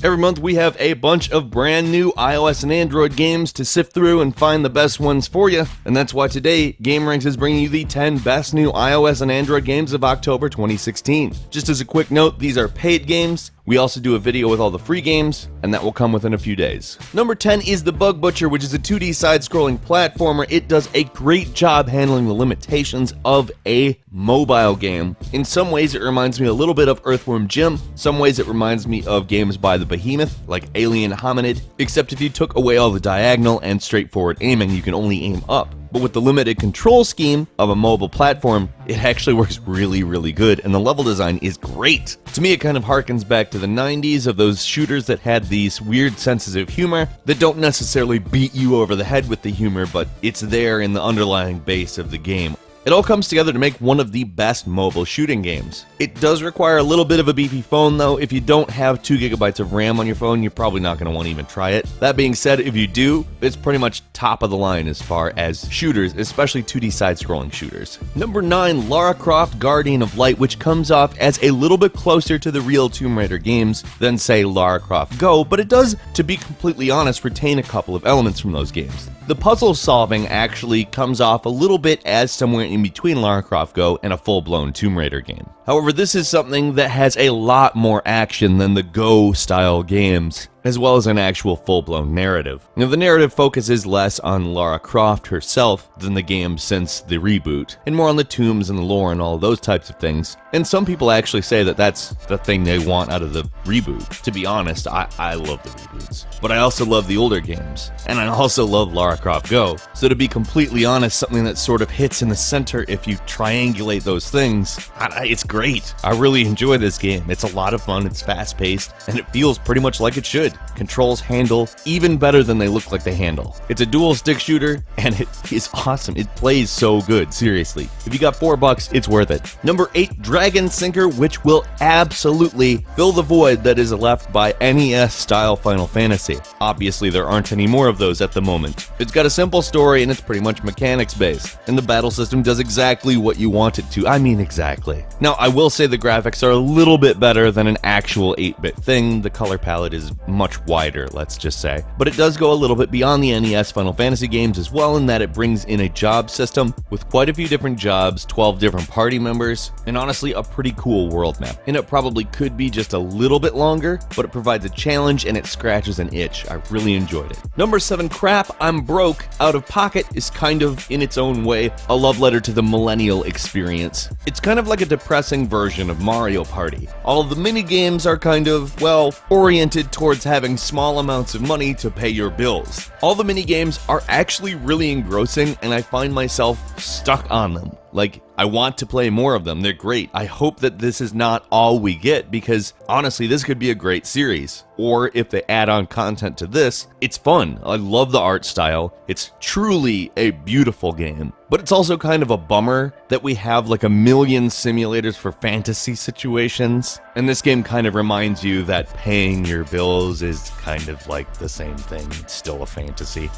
Every month we have a bunch of brand new iOS and Android games to sift through and find the best ones for you, and that's why today GameRanks is bringing you the 10 best new iOS and Android games of October 2016. Just as a quick note, these are paid games. We also do a video with all the free games, and that will come within a few days. Number 10 is The Bug Butcher, which is a 2D side-scrolling platformer. It does a great job handling the limitations of a mobile game. In some ways, it reminds me a little bit of Earthworm Jim. Some ways, it reminds me of games by the Behemoth, like Alien Hominid, except if you took away all the diagonal and straightforward aiming, you can only aim up. But with the limited control scheme of a mobile platform, it actually works really good, and the level design is great. To me, it kind of harkens back to the 90s of those shooters that had these weird senses of humor that don't necessarily beat you over the head with the humor, but it's there in the underlying base of the game. It all comes together to make one of the best mobile shooting games. It does require a little bit of a beefy phone though. If you don't have 2 GB of RAM on your phone, you're probably not going to want to even try it. That being said, if you do, it's pretty much top of the line as far as shooters, especially 2D side-scrolling shooters. Number 9, Lara Croft Guardian of Light, which comes off as a little bit closer to the real Tomb Raider games than, say, Lara Croft Go, but it does, to be completely honest, retain a couple of elements from those games. The puzzle solving actually comes off a little bit as somewhere in between Lara Croft Go and a full-blown Tomb Raider game. However, this is something that has a lot more action than the Go-style games, as well as an actual full-blown narrative. Now, the narrative focuses less on Lara Croft herself than the game since the reboot, and more on the tombs and the lore and all those types of things. And some people actually say that that's the thing they want out of the reboot. To be honest, I love the reboots. But I also love the older games, and I also love Lara Croft Go. So to be completely honest, something that sort of hits in the center if you triangulate those things, it's great. I really enjoy this game. It's a lot of fun, it's fast-paced, and it feels pretty much like it should. Controls handle even better than they look like they handle. It's a dual stick shooter, and it is awesome. It plays so good, seriously. If you got $4, it's worth it. Number 8, Dragon Sinker, which will absolutely fill the void that is left by NES-style Final Fantasy. Obviously, there aren't any more of those at the moment. It's got a simple story, and it's pretty much mechanics-based, and the battle system does exactly what you want it to. I mean, exactly. Now, I will say the graphics are a little bit better than an actual 8-bit thing. The color palette is much wider, let's just say. But it does go a little bit beyond the NES Final Fantasy games as well, in that it brings in a job system with quite a few different jobs, 12 different party members, and honestly a pretty cool world map. And it probably could be just a little bit longer, but it provides a challenge and it scratches an itch. I really enjoyed it. Number 7, Crap, I'm Broke, Out of Pocket is kind of, in its own way, a love letter to the millennial experience. It's kind of like a depressing version of Mario Party. All of the mini games are kind of, well, oriented towards having small amounts of money to pay your bills. All the mini games are actually really engrossing, and I find myself stuck on them. Like, I want to play more of them. They're great. I hope that this is not all we get, because honestly, this could be a great series. Or if they add on content to this, it's fun. I love the art style. It's truly a beautiful game. But it's also kind of a bummer that we have like a million simulators for fantasy situations. And this game kind of reminds you that paying your bills is kind of like the same thing. It's still a fantasy.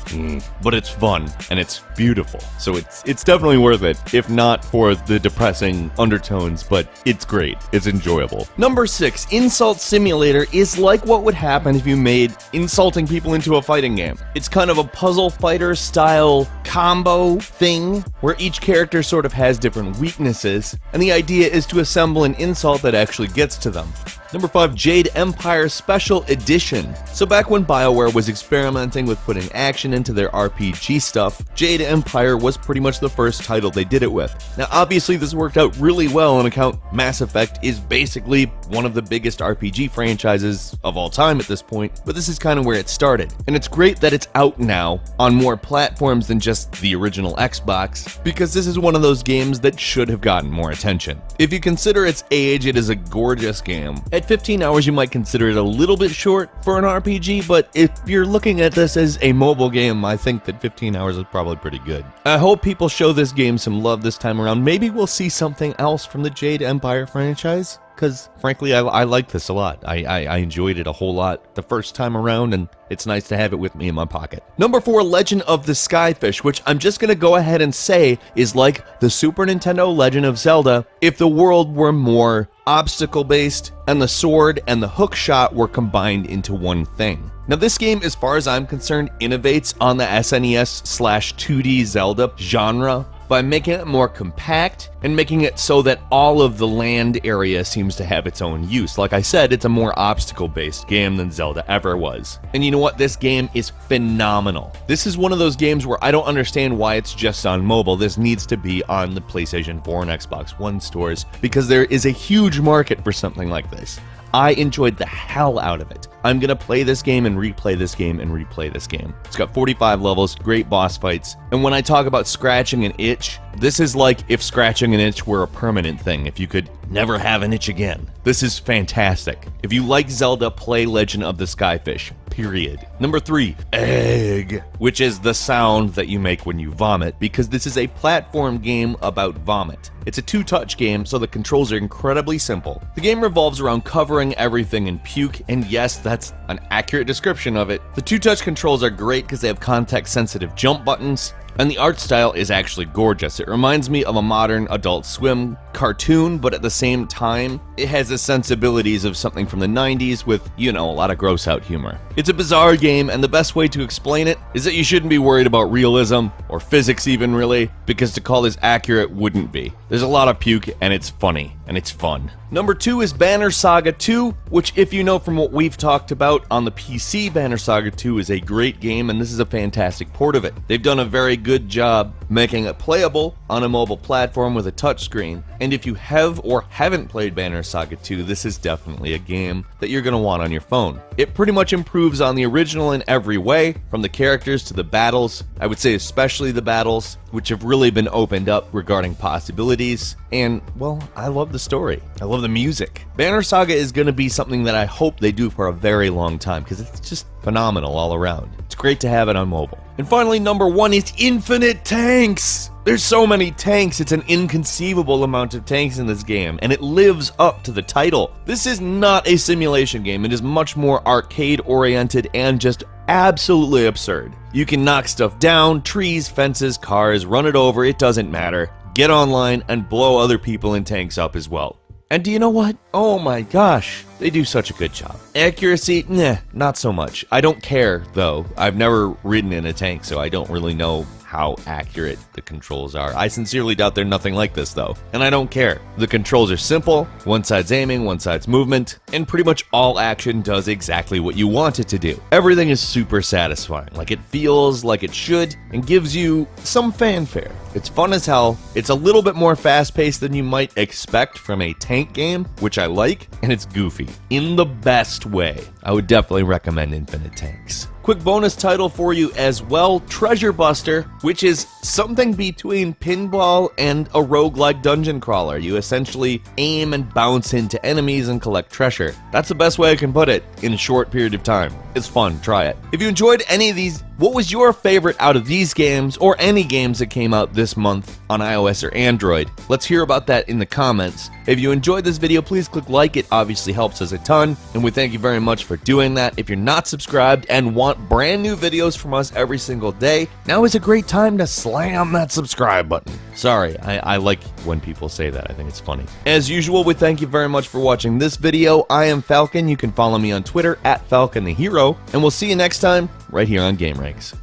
But it's fun and it's beautiful. So it's definitely worth it, if not for the depressing undertones, but it's great. It's enjoyable. Number 6, Insult Simulator is like what would happen if you made insulting people into a fighting game. It's kind of a puzzle fighter style combo thing where each character sort of has different weaknesses, and the idea is to assemble an insult that actually gets to them. Number 5, Jade Empire Special Edition. So back when BioWare was experimenting with putting action into their RPG stuff, Jade Empire was pretty much the first title they did it with. Now obviously this worked out really well on account Mass Effect is basically one of the biggest RPG franchises of all time at this point, but this is kind of where it started. And it's great that it's out now on more platforms than just the original Xbox, because this is one of those games that should have gotten more attention. If you consider its age, it is a gorgeous game. At 15 hours, you might consider it a little bit short for an RPG, but if you're looking at this as a mobile game, I think that 15 hours is probably pretty good. I hope people show this game some love this time around. Maybe we'll see something else from the Jade Empire franchise. because frankly, I like this a lot. I enjoyed it a whole lot the first time around, and it's nice to have it with me in my pocket. Number 4, Legend of the Skyfish, which I'm just gonna go ahead and say is like the Super Nintendo Legend of Zelda if the world were more obstacle-based and the sword and the hook shot were combined into one thing. Now this game, as far as I'm concerned, innovates on the SNES/2D Zelda genre by making it more compact and making it so that all of the land area seems to have its own use. Like I said, it's a more obstacle-based game than Zelda ever was. And you know what? This game is phenomenal. This is one of those games where I don't understand why it's just on mobile. This needs to be on the PlayStation 4 and Xbox One stores because there is a huge market for something like this. I enjoyed the hell out of it. I'm gonna play this game and replay this game and replay this game. It's got 45 levels, great boss fights, and when I talk about scratching an itch, this is like if scratching an itch were a permanent thing, if you could never have an itch again. This is fantastic. If you like Zelda, play Legend of the Skyfish, period. Number 3, egg, which is the sound that you make when you vomit, because this is a platform game about vomit. It's a 2-touch game, so the controls are incredibly simple. The game revolves around covering everything in puke, and yes, that's an accurate description of it. The 2-touch controls are great because they have context-sensitive jump buttons, and the art style is actually gorgeous. It reminds me of a modern Adult Swim cartoon, but at the same time, it has the sensibilities of something from the 90s with, you know, a lot of gross out humor. It's a bizarre game, and the best way to explain it is that you shouldn't be worried about realism, or physics even really, because to call this accurate wouldn't be. There's a lot of puke, and it's funny, and it's fun. Number 2 is Banner Saga 2, which if you know from what we've talked about on the PC, Banner Saga 2 is a great game, and this is a fantastic port of it. They've done a very good job making it playable on a mobile platform with a touchscreen, and if you have or haven't played Banner Saga 2, this is definitely a game that you're going to want on your phone. It pretty much improves on the original in every way, from the characters to the battles. I would say especially the battles, which have really been opened up regarding possibilities, and, well, I love the story. I love the music. Banner Saga is going to be something that I hope they do for a very long time, because it's just phenomenal all around. It's great to have it on mobile. And finally, number 1 is Infinite Tanks! There's so many tanks, it's an inconceivable amount of tanks in this game, and it lives up to the title. This is not a simulation game, it is much more arcade-oriented and just absolutely absurd. You can knock stuff down, trees, fences, cars, run it over, it doesn't matter. Get online and blow other people in tanks up as well. And do you know what? Oh my gosh, they do such a good job. Accuracy, nah, not so much. I don't care, though. I've never ridden in a tank, so I don't really know how accurate the controls are. I sincerely doubt they're nothing like this, though, and I don't care. The controls are simple, one side's aiming, one side's movement, and pretty much all action does exactly what you want it to do. Everything is super satisfying, like it feels like it should, and gives you some fanfare. It's fun as hell, it's a little bit more fast-paced than you might expect from a tank game, which I like, and it's goofy, in the best way. I would definitely recommend Infinite Tanks. Quick bonus title for you as well, Treasure Buster, which is something between pinball and a roguelike dungeon crawler. You essentially aim and bounce into enemies and collect treasure. That's the best way I can put it in a short period of time. It's fun, try it. If you enjoyed any of these, what was your favorite out of these games or any games that came out this month on iOS or Android? Let's hear about that in the comments. If you enjoyed this video, please click like. It obviously helps us a ton, and we thank you very much for doing that. If you're not subscribed and want brand new videos from us every single day, now is a great time to slam that subscribe button. Sorry, I like when people say that. I think it's funny. As usual, we thank you very much for watching this video. I am Falcon. You can follow me on Twitter @FalconTheHero, and we'll see you next time right here on Game Ranks.